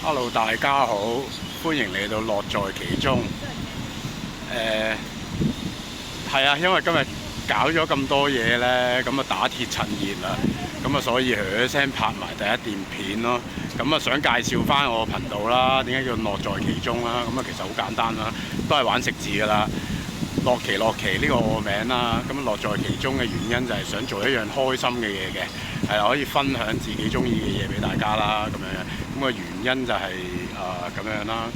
Hello，大家好，歡迎嚟到樂在其中。係啊，因為今日搞咗咁多嘢呢，咁啊打鐵趁熱啦，咁啊所以聲拍埋第一段片咯。咁啊想介紹翻我頻道啦，點解叫樂在其中啦？咁啊其實好簡單啦，都係玩食字㗎啦。樂奇呢個我名啦，咁樂在其中嘅原因就係想做一樣開心嘅嘢嘅，係可以分享自己中意嘅嘢俾大家啦，咁樣。咁個原因就係咁樣啦。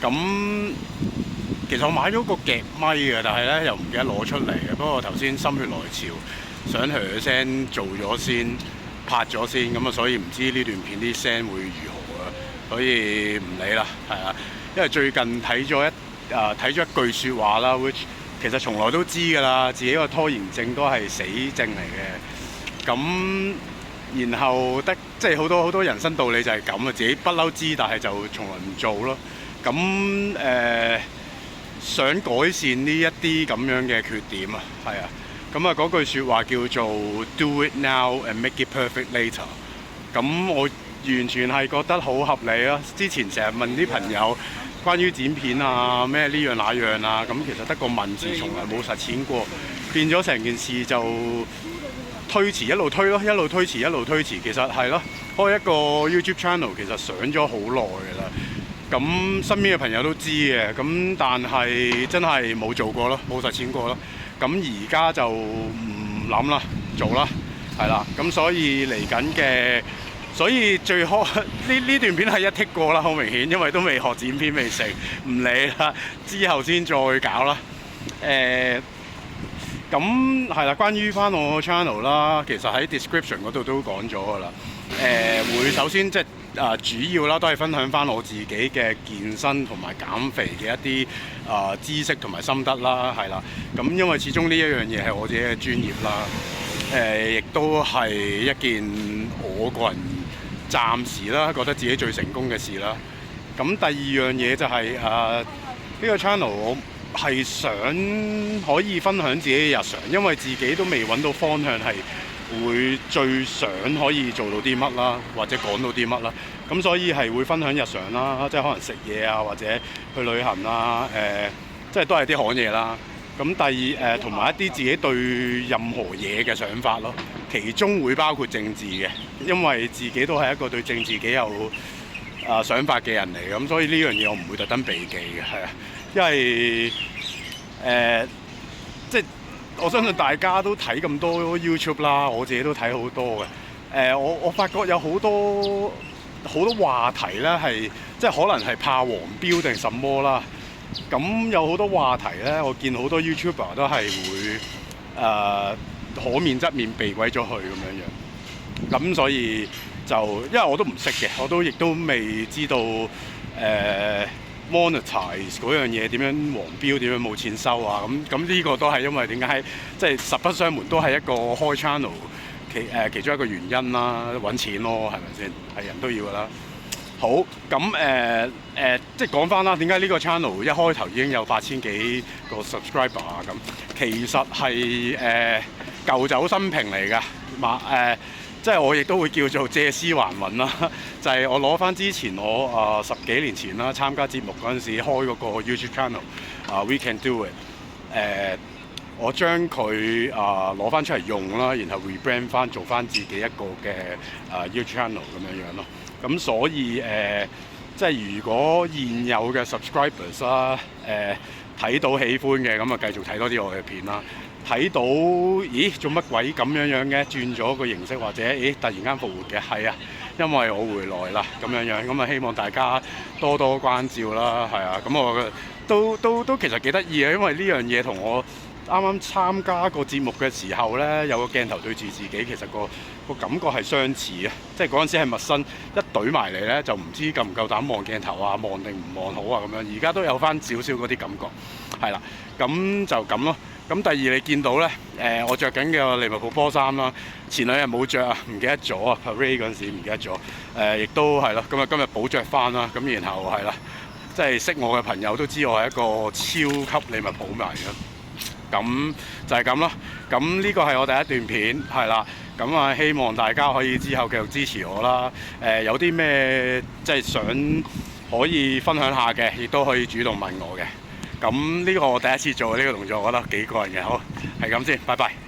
咁其實我買咗個夾咪嘅，但係咧又唔記得攞出嚟嘅。不過頭先心血來潮，想聲做咗先，拍咗先，咁啊所以唔知呢段片啲聲會如何啊，所以唔理啦，係啊。因為最近睇咗一句説話啦 ，which 其實從來都知㗎啦，自己個拖延症都係死症嚟嘅。咁然後即係好多人生道理就係咁啊，自己不嬲知，但係就從來唔做咯。咁想改善呢一啲咁樣嘅缺點啊，係啊。咁啊嗰句説話叫做 Do it now and make it perfect later。咁我完全係覺得好合理啊！之前成日問啲朋友關於剪片啊，咩呢樣那樣啊，咁其實得個問字，從來冇實踐過，變咗成件事就推遲，一路推咯，一路推遲，一路推遲。其實係咯，開一個 YouTube channel 其實想咗好耐㗎啦。咁身邊嘅朋友都知嘅，咁但係真係冇做過咯，冇實踐過咯。咁而家就唔諗啦，做啦，係啦。咁所以嚟緊嘅。所以最開呢段片係一剔過啦，好明顯，因為都未學剪片未成，唔理啦，之後先再搞啦。咁係啦，關於翻我 channel 啦，其實喺 description 嗰度都講咗㗎啦。會首先即係主要啦，都係分享翻我自己嘅健身同埋減肥嘅一啲知識同埋心得啦，係啦。咁因為始終呢一樣嘢係我自己嘅專業啦，亦都係一件我個人暫時啦，覺得自己最成功嘅事啦。咁第二樣嘢就係呢個 channel 我係想可以分享自己嘅日常，因為自己都未揾到方向係會最想可以做到啲乜啦，或者講到啲乜啦。咁所以係會分享日常啦，即係可能食嘢啊，或者去旅行啊，即係都係啲行嘢啦。咁同埋一啲自己對任何嘢嘅想法咯，其中會包括政治嘅，因為自己都係一個對政治幾有想法嘅人嚟嘅，咁所以呢樣嘢我唔會特登避忌嘅，係啊，因為即係我相信大家都睇咁多 YouTube 啦，我自己都睇好多嘅，我發覺有好多話題咧係即係可能係怕黃標定什麼啦。咁有好多話題咧，我見好多 YouTuber 都係會可免則免避鬼咗去咁樣樣。咁所以就因為我都唔識嘅，我亦都未知道monetize 嗰樣嘢點樣黃標，點樣冇錢收啊。咁呢個都係因為點解即係實不相瞞，都係一個開 channel 其中一個原因啦，揾錢咯，係咪先？係人都要㗎啦。好，咁即係講翻啦，點解呢個 channel 一開頭已經有8000幾個 subscriber 啊？咁其實係舊酒新瓶嚟㗎，即係我亦都會叫做借屍還魂啦。就係我攞翻之前我10幾年前啦，參加節目嗰陣時開嗰個 YouTube channel We Can Do It，我將佢攞翻出嚟用啦，然後 rebrand 翻做翻自己一個嘅YouTube channel 咁樣咯。咁所以即係如果現有嘅 subscribers 啦，睇到喜歡嘅，咁啊繼續睇多啲我嘅片啦。睇到咦做乜鬼咁樣樣嘅，轉咗個形式或者咦突然間復活嘅，係啊，因為我回來啦咁樣樣，咁啊希望大家多多關照啦，係啊，咁我都其實幾得意嘅，因為呢樣嘢同我啱啱參加個節目嘅時候咧，有個鏡頭對住自己，其實個感覺係相似啊！即係嗰陣時係陌生，一懟埋嚟咧就唔知夠唔夠膽望鏡頭啊，望定唔望好啊咁樣。而家都有翻少少嗰啲感覺，係啦，咁就咁咯。咁第二你見到咧，我着緊嘅利物浦波衫啦，前兩日冇着啊，唔記得咗啊 ，Parade 嗰陣時唔記得咗，亦都係咯，咁啊今日補着翻啦，咁然後係啦，即係識我嘅朋友都知我係一個超級利物浦迷嘅。咁就係咁咯。咁呢個係我第一段片，係啦。咁啊，希望大家可以之後繼續支持我啦。有啲咩即係想可以分享下嘅，亦都可以主動問我嘅。咁呢個我第一次做呢個動作，我覺得幾過癮嘅。好，係咁先，拜拜。